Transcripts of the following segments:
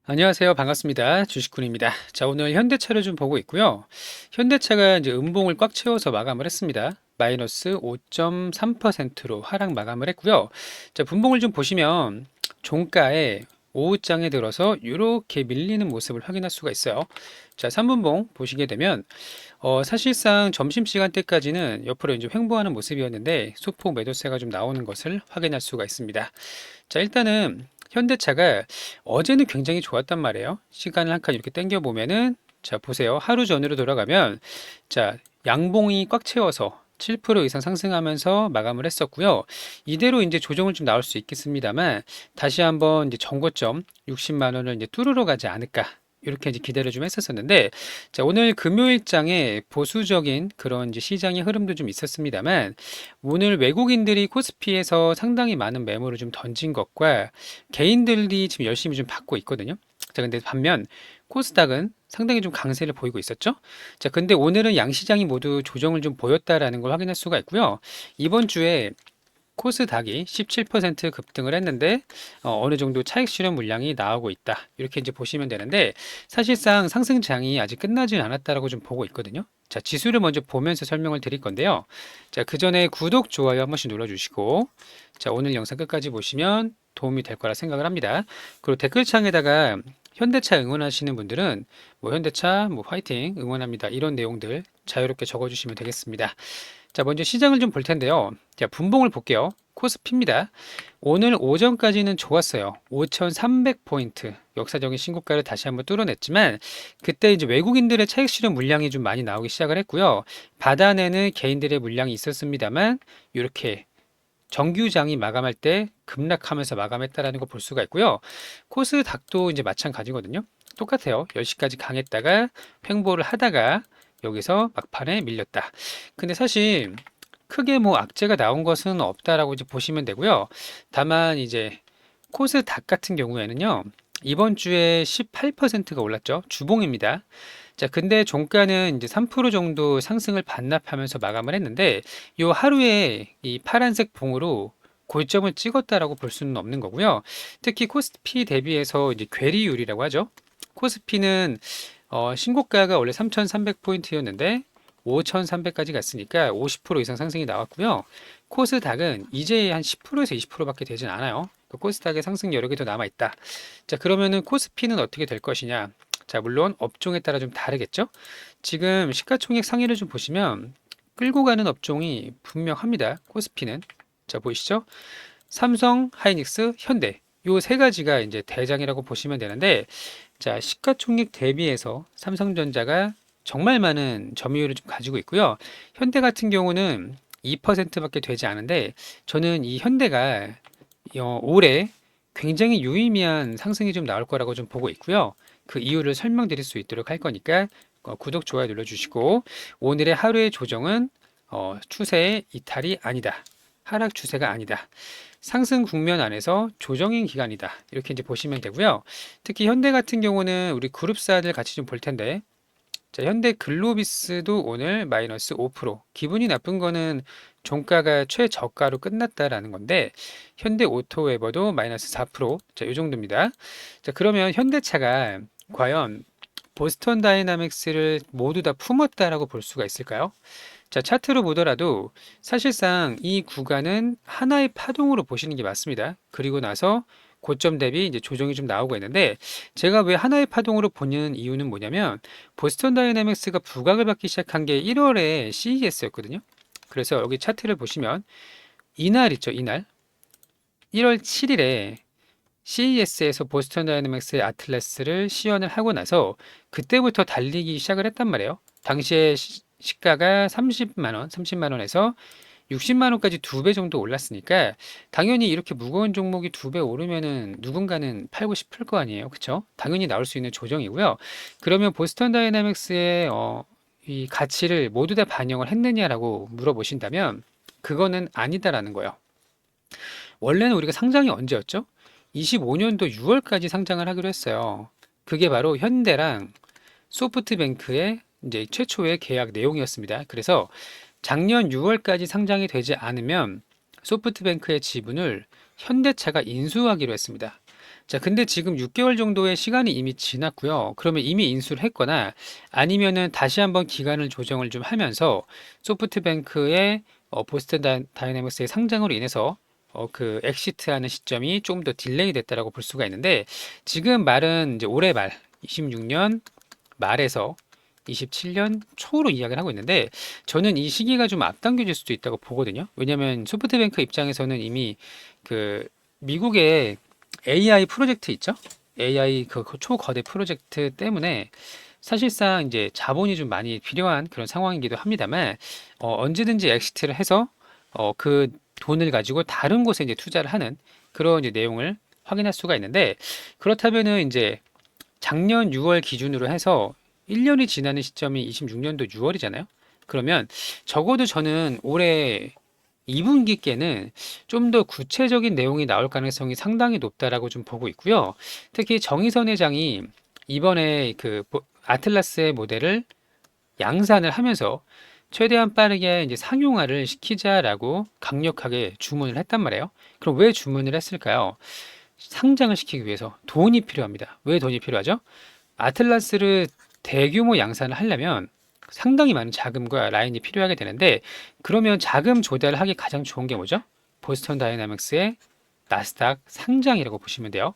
안녕하세요. 반갑습니다. 주식군입니다. 자, 오늘 현대차를 좀 보고 있고요. 현대차가 이제 음봉을 꽉 채워서 마감을 했습니다. 마이너스 5.3%로 하락 마감을 했고요. 자, 분봉을 좀 보시면 종가에 오후장에 들어서 이렇게 밀리는 모습을 확인할 수가 있어요. 자, 3분봉 보시게 되면 사실상 점심시간대까지는 옆으로 이제 횡보하는 모습이었는데 소폭 매도세가 좀 나오는 것을 확인할 수가 있습니다. 자, 일단은 현대차가 어제는 굉장히 좋았단 말이에요. 시간을 한 칸 이렇게 당겨 보면은 자, 보세요. 하루 전으로 돌아가면 자, 양봉이 꽉 채워서 7% 이상 상승하면서 마감을 했었고요. 이대로 이제 조정을 좀 나올 수 있겠습니다만 다시 한번 이제 정고점 60만 원을 이제 뚫으러 가지 않을까. 이렇게 이제 기대를 좀 했었었는데, 자, 오늘 금요일장에 보수적인 그런 이제 시장의 흐름도 좀 있었습니다만, 오늘 외국인들이 코스피에서 상당히 많은 매물을 좀 던진 것과 개인들이 지금 열심히 좀 받고 있거든요. 자, 근데 반면 코스닥은 상당히 좀 강세를 보이고 있었죠. 자, 근데 오늘은 양시장이 모두 조정을 좀 보였다라는 걸 확인할 수가 있고요. 이번 주에 코스닥이 17% 급등을 했는데 느 정도 차익 실현 물량이 나오고 있다. 이렇게 이제 보시면 되는데 사실상 상승장이 아직 끝나진 않았다라고 좀 보고 있거든요. 자, 지수를 먼저 보면서 설명을 드릴 건데요. 자, 그 전에 구독, 좋아요 한 번씩 눌러주시고 자, 오늘 영상 끝까지 보시면 도움이 될 거라 생각을 합니다. 그리고 댓글창에다가 현대차 응원하시는 분들은 뭐 현대차 뭐 화이팅 응원합니다. 이런 내용들 자유롭게 적어주시면 되겠습니다. 자, 먼저 시장을 좀 볼 텐데요. 자, 분봉을 볼게요. 코스피입니다. 오늘 오전까지는 좋았어요. 5,300포인트. 역사적인 신고가를 다시 한번 뚫어냈지만, 그때 이제 외국인들의 차익 실현 물량이 좀 많이 나오기 시작을 했고요. 바단에는 개인들의 물량이 있었습니다만, 이렇게 정규장이 마감할 때 급락하면서 마감했다라는 걸 볼 수가 있고요. 코스닥도 이제 마찬가지거든요. 똑같아요. 10시까지 강했다가 횡보를 하다가 여기서 막판에 밀렸다. 근데 사실 크게 뭐 악재가 나온 것은 없다라고 이제 보시면 되고요. 다만 이제 코스닥 같은 경우에는요. 이번 주에 18%가 올랐죠. 주봉입니다. 자, 근데 종가는 이제 3% 정도 상승을 반납하면서 마감을 했는데 요 하루에 이 파란색 봉으로 고점을 찍었다라고 볼 수는 없는 거고요. 특히 코스피 대비해서 이제 괴리율이라고 하죠. 코스피는 신고가가 원래 3,300포인트였는데 5,300까지 갔으니까 50% 이상 상승이 나왔고요. 코스닥은 이제 한 10%에서 20%밖에 되진 않아요. 그 코스닥의 상승 여력이 더 남아 있다. 자, 그러면은 코스피는 어떻게 될 것이냐? 자, 물론 업종에 따라 좀 다르겠죠? 지금 시가총액 상위를 좀 보시면 끌고 가는 업종이 분명합니다. 코스피는. 자, 보이시죠? 삼성, 하이닉스, 현대. 요 세 가지가 이제 대장이라고 보시면 되는데, 자, 시가총액 대비해서 삼성전자가 정말 많은 점유율을 좀 가지고 있고요. 현대 같은 경우는 2%밖에 되지 않은데, 저는 이 현대가 올해 굉장히 유의미한 상승이 좀 나올 거라고 좀 보고 있고요. 그 이유를 설명드릴 수 있도록 할 거니까 구독, 좋아요 눌러주시고 오늘의 하루의 조정은 추세의 이탈이 아니다. 하락 추세가 아니다. 상승 국면 안에서 조정인 기간이다. 이렇게 이제 보시면 되고요. 특히 현대 같은 경우는 우리 그룹사들 같이 좀 볼 텐데 자, 현대 글로비스도 오늘 마이너스 5%. 기분이 나쁜 거는 종가가 최저가로 끝났다라는 건데, 현대 오토웨버도 마이너스 4%. 자, 이 정도입니다. 자, 그러면 현대차가 과연 보스턴 다이나믹스를 모두 다 품었다라고 볼 수가 있을까요? 자, 차트로 보더라도 사실상 이 구간은 하나의 파동으로 보시는 게 맞습니다. 그리고 나서 고점 대비 이제 조정이 좀 나오고 있는데 제가 왜 하나의 파동으로 보는 이유는 뭐냐면 보스턴 다이내믹스가 부각을 받기 시작한 게 1월에 CES였거든요. 그래서 여기 차트를 보시면 이날 있죠, 이날 1월 7일에 CES에서 보스턴 다이내믹스의 아틀라스를 시연을 하고 나서 그때부터 달리기 시작을 했단 말이에요. 당시에 시가가 30만 원, 30만 원에서 60만 원까지 2배 정도 올랐으니까 당연히 이렇게 무거운 종목이 2배 오르면은 누군가는 팔고 싶을 거 아니에요. 그쵸? 당연히 나올 수 있는 조정이고요. 그러면 보스턴 다이내믹스의 이 가치를 모두 다 반영을 했느냐라고 물어보신다면 그거는 아니다라는 거예요. 원래는 우리가 상장이 언제였죠? 25년도 6월까지 상장을 하기로 했어요. 그게 바로 현대랑 소프트뱅크의 이제 최초의 계약 내용이었습니다. 그래서 작년 6월까지 상장이 되지 않으면 소프트뱅크의 지분을 현대차가 인수하기로 했습니다. 자, 근데 지금 6개월 정도의 시간이 이미 지났고요. 그러면 이미 인수를 했거나 아니면은 다시 한번 기간을 조정을 좀 하면서 소프트뱅크의 보스턴 다이내믹스의 상장으로 인해서 그 엑시트하는 시점이 조금 더 딜레이 됐다라고 볼 수가 있는데 지금 말은 이제 올해 말 26년 말에서 27년 초로 이야기를 하고 있는데 저는 이 시기가 좀 앞당겨질 수도 있다고 보거든요. 왜냐하면 소프트뱅크 입장에서는 이미 그 미국의 AI 프로젝트 있죠? AI 그 초거대 프로젝트 때문에 사실상 이제 자본이 좀 많이 필요한 그런 상황이기도 합니다만 언제든지 엑시트를 해서 그 돈을 가지고 다른 곳에 이제 투자를 하는 그런 이제 내용을 확인할 수가 있는데 그렇다면은 이제 작년 6월 기준으로 해서 1년이 지나는 시점이 26년도 6월이잖아요. 그러면 적어도 저는 올해 2분기께는 좀 더 구체적인 내용이 나올 가능성이 상당히 높다라고 좀 보고 있고요. 특히 정의선 회장이 이번에 그 아틀라스의 모델을 양산을 하면서 최대한 빠르게 이제 상용화를 시키자라고 강력하게 주문을 했단 말이에요. 그럼 왜 주문을 했을까요? 상장을 시키기 위해서 돈이 필요합니다. 왜 돈이 필요하죠? 아틀라스를 대규모 양산을 하려면 상당히 많은 자금과 라인이 필요하게 되는데 그러면 자금 조달을 하기 가장 좋은 게 뭐죠? 보스턴 다이내믹스의 나스닥 상장이라고 보시면 돼요.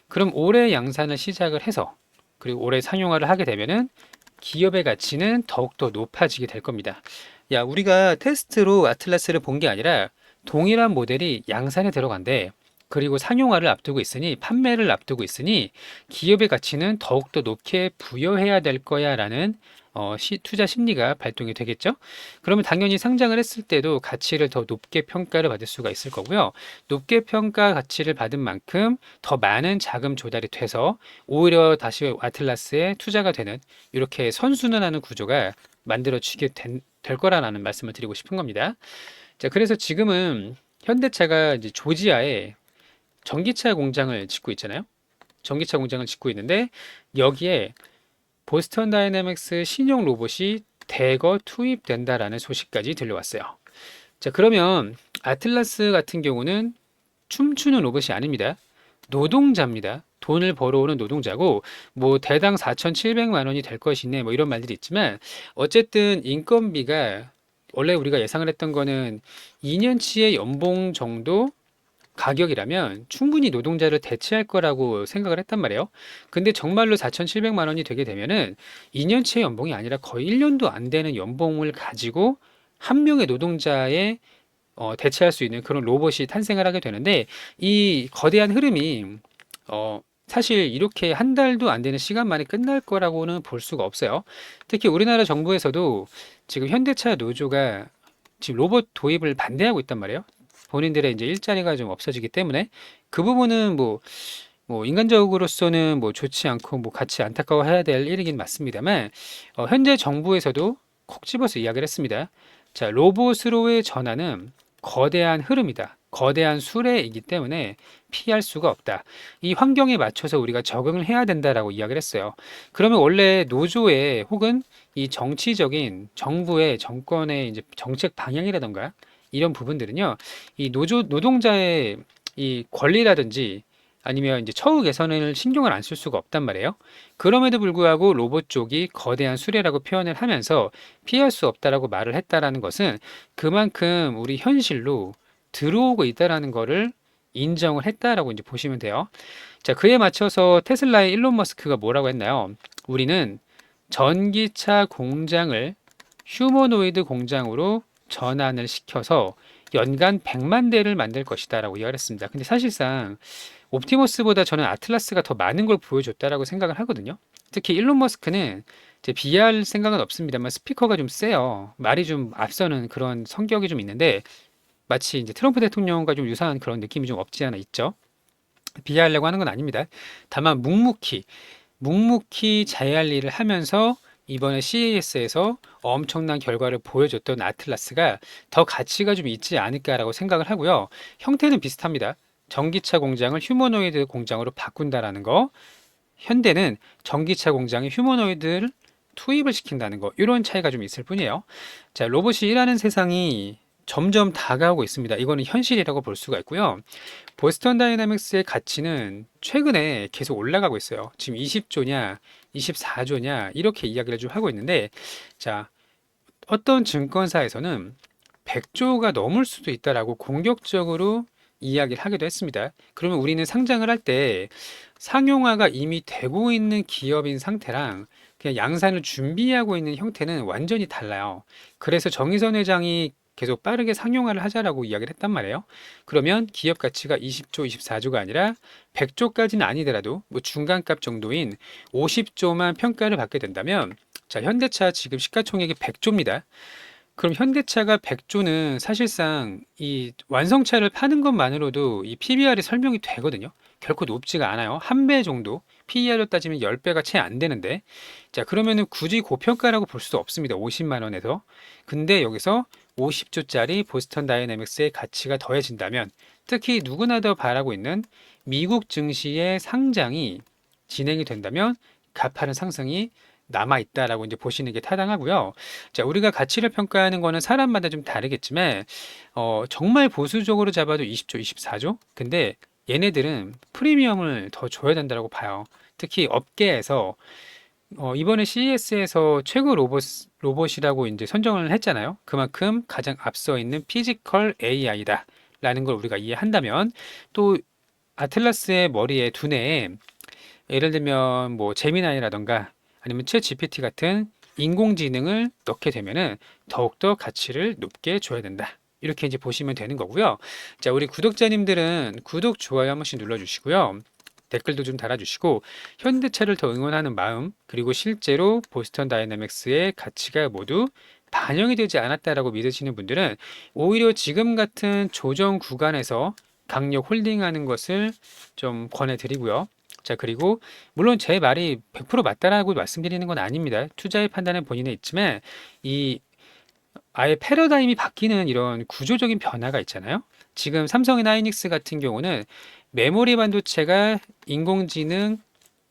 그럼 올해 양산을 시작을 해서 그리고 올해 상용화를 하게 되면은 기업의 가치는 더욱더 높아지게 될 겁니다. 야, 우리가 테스트로 아틀라스를 본 게 아니라 동일한 모델이 양산에 들어간대. 그리고 상용화를 앞두고 있으니 판매를 앞두고 있으니 기업의 가치는 더욱더 높게 부여해야 될 거야라는 투자 심리가 발동이 되겠죠. 그러면 당연히 상장을 했을 때도 가치를 더 높게 평가를 받을 수가 있을 거고요. 높게 평가 가치를 받은 만큼 더 많은 자금 조달이 돼서 오히려 다시 아틀라스에 투자가 되는 이렇게 선순환하는 구조가 만들어지게 될 거라는 말씀을 드리고 싶은 겁니다. 자, 그래서 지금은 현대차가 이제 조지아에 전기차 공장을 짓고 있잖아요. 전기차 공장을 짓고 있는데 여기에 보스턴 다이내믹스 신형 로봇이 대거 투입된다라는 소식까지 들려왔어요. 자, 그러면 아틀라스 같은 경우는 춤추는 로봇이 아닙니다. 노동자입니다. 돈을 벌어오는 노동자고 뭐 대당 4,700만 원이 될 것이네 뭐 이런 말들이 있지만 어쨌든 인건비가 원래 우리가 예상을 했던 거는 2년치의 연봉 정도 가격이라면 충분히 노동자를 대체할 거라고 생각을 했단 말이에요. 근데 정말로 4,700만 원이 되게 되면은 2년치의 연봉이 아니라 거의 1년도 안 되는 연봉을 가지고 한 명의 노동자의 대체할 수 있는 그런 로봇이 탄생을 하게 되는데 이 거대한 흐름이 사실 이렇게 한 달도 안 되는 시간 만에 끝날 거라고는 볼 수가 없어요. 특히 우리나라 정부에서도 지금 현대차 노조가 지금 로봇 도입을 반대하고 있단 말이에요. 본인들의 이제 일자리가 좀 없어지기 때문에 그 부분은 뭐 인간적으로서는 뭐 좋지 않고 뭐 같이 안타까워해야 될 일이긴 맞습니다만 현재 정부에서도 콕 집어서 이야기를 했습니다. 자, 로봇으로의 전환은 거대한 흐름이다. 거대한 수레이기 때문에 피할 수가 없다. 이 환경에 맞춰서 우리가 적응을 해야 된다라고 이야기를 했어요. 그러면 원래 노조의 혹은 이 정치적인 정부의 정권의 이제 정책 방향이라던가 이런 부분들은요, 이 노동자의 이 권리라든지 아니면 이제 처우 개선을 신경을 안 쓸 수가 없단 말이에요. 그럼에도 불구하고 로봇 쪽이 거대한 수레라고 표현을 하면서 피할 수 없다라고 말을 했다라는 것은 그만큼 우리 현실로 들어오고 있다라는 거를 인정을 했다라고 이제 보시면 돼요. 자, 그에 맞춰서 테슬라의 일론 머스크가 뭐라고 했나요? 우리는 전기차 공장을 휴머노이드 공장으로 전환을 시켜서 연간 100만 대를 만들 것이다라고 이야기를 했습니다. 근데 사실상 옵티머스보다 저는 아틀라스가 더 많은 걸 보여줬다라고 생각을 하거든요. 특히 일론 머스크는 이제 비할 생각은 없습니다만 스피커가 좀 세요. 말이 좀 앞서는 그런 성격이 좀 있는데 마치 이제 트럼프 대통령과 좀 유사한 그런 느낌이 좀 없지 않아 있죠. 비하하려고 하는 건 아닙니다. 다만 묵묵히 자기 할 일을 하면서 이번에 CES에서 엄청난 결과를 보여줬던 아틀라스가 더 가치가 좀 있지 않을까라고 생각을 하고요. 형태는 비슷합니다. 전기차 공장을 휴머노이드 공장으로 바꾼다라는 거. 현대는 전기차 공장에 휴머노이드를 투입을 시킨다는 거. 이런 차이가 좀 있을 뿐이에요. 자, 로봇이 일하는 세상이 점점 다가오고 있습니다. 이거는 현실이라고 볼 수가 있고요. 보스턴 다이내믹스의 가치는 최근에 계속 올라가고 있어요. 지금 20조냐, 24조냐 이렇게 이야기를 좀 하고 있는데, 자, 어떤 증권사에서는 100조가 넘을 수도 있다라고 공격적으로 이야기를 하기도 했습니다. 그러면 우리는 상장을 할 때 상용화가 이미 되고 있는 기업인 상태랑 그냥 양산을 준비하고 있는 형태는 완전히 달라요. 그래서 정의선 회장이 계속 빠르게 상용화를 하자라고 이야기를 했단 말이에요. 그러면 기업 가치가 20조, 24조가 아니라 100조까지는 아니더라도 뭐 중간값 정도인 50조만 평가를 받게 된다면, 자, 현대차 지금 시가총액이 100조입니다. 그럼 현대차가 100조는 사실상 이 완성차를 파는 것만으로도 이 PBR이 설명이 되거든요. 결코 높지가 않아요. 한 배 정도. PER로 따지면 10배가 채 안 되는데. 자, 그러면은 굳이 고평가라고 볼 수도 없습니다. 50만 원에서. 근데 여기서 50조짜리 보스턴 다이내믹스의 가치가 더해진다면, 특히 누구나 더 바라고 있는 미국 증시의 상장이 진행이 된다면 가파른 상승이 남아 있다라고 이제 보시는 게 타당하고요. 자, 우리가 가치를 평가하는 거는 사람마다 좀 다르겠지만, 정말 보수적으로 잡아도 20조, 24조? 근데 얘네들은 프리미엄을 더 줘야 된다고 봐요. 특히 업계에서, 이번에 CES에서 최고 로봇이라고 이제 선정을 했잖아요. 그만큼 가장 앞서 있는 피지컬 AI다. 라는 걸 우리가 이해한다면, 또 아틀라스의 머리에 두뇌에 예를 들면 뭐 제미나이라던가 아니면 챗 GPT 같은 인공지능을 넣게 되면은 더욱더 가치를 높게 줘야 된다. 이렇게 이제 보시면 되는 거고요. 자, 우리 구독자님들은 구독, 좋아요 한 번씩 눌러주시고요. 댓글도 좀 달아주시고, 현대차를 더 응원하는 마음, 그리고 실제로 보스턴 다이내믹스의 가치가 모두 반영이 되지 않았다라고 믿으시는 분들은 오히려 지금 같은 조정 구간에서 강력 홀딩하는 것을 좀 권해드리고요. 자, 그리고 물론 제 말이 100% 맞다라고 말씀드리는 건 아닙니다. 투자의 판단은 본인에 있지만 이 아예 패러다임이 바뀌는 이런 구조적인 변화가 있잖아요. 지금 삼성이나 하이닉스 같은 경우는 메모리 반도체가 인공지능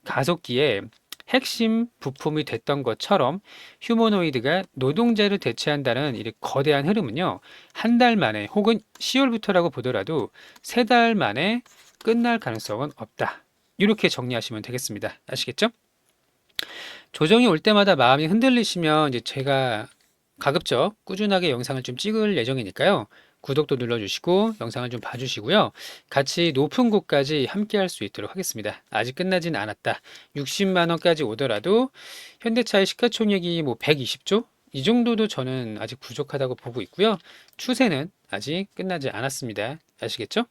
가속기에 핵심 부품이 됐던 것처럼 휴머노이드가 노동자를 대체한다는 이 거대한 흐름은요, 한 달 만에 혹은 10월부터라고 보더라도 3달 만에 끝날 가능성은 없다. 이렇게 정리하시면 되겠습니다. 아시겠죠? 조정이 올 때마다 마음이 흔들리시면 이제 제가 가급적 꾸준하게 영상을 좀 찍을 예정이니까요. 구독도 눌러주시고 영상을 좀 봐주시고요. 같이 높은 곳까지 함께 할 수 있도록 하겠습니다. 아직 끝나진 않았다. 60만 원까지 오더라도 현대차의 시가총액이 뭐 120조? 이 정도도 저는 아직 부족하다고 보고 있고요. 추세는 아직 끝나지 않았습니다. 아시겠죠?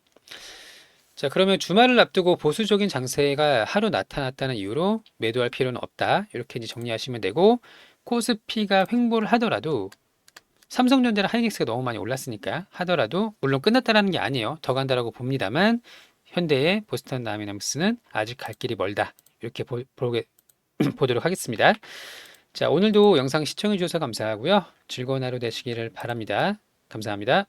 자, 그러면 주말을 앞두고 보수적인 장세가 하루 나타났다는 이유로 매도할 필요는 없다. 이렇게 이제 정리하시면 되고, 코스피가 횡보를 하더라도 삼성전자랑 하이닉스가 너무 많이 올랐으니까 하더라도 물론 끝났다라는 게 아니에요. 더 간다라고 봅니다만 현대의 보스턴 다이내믹스는 아직 갈 길이 멀다. 이렇게 보도록 하겠습니다. 자, 오늘도 영상 시청해 주셔서 감사하고요. 즐거운 하루 되시기를 바랍니다. 감사합니다.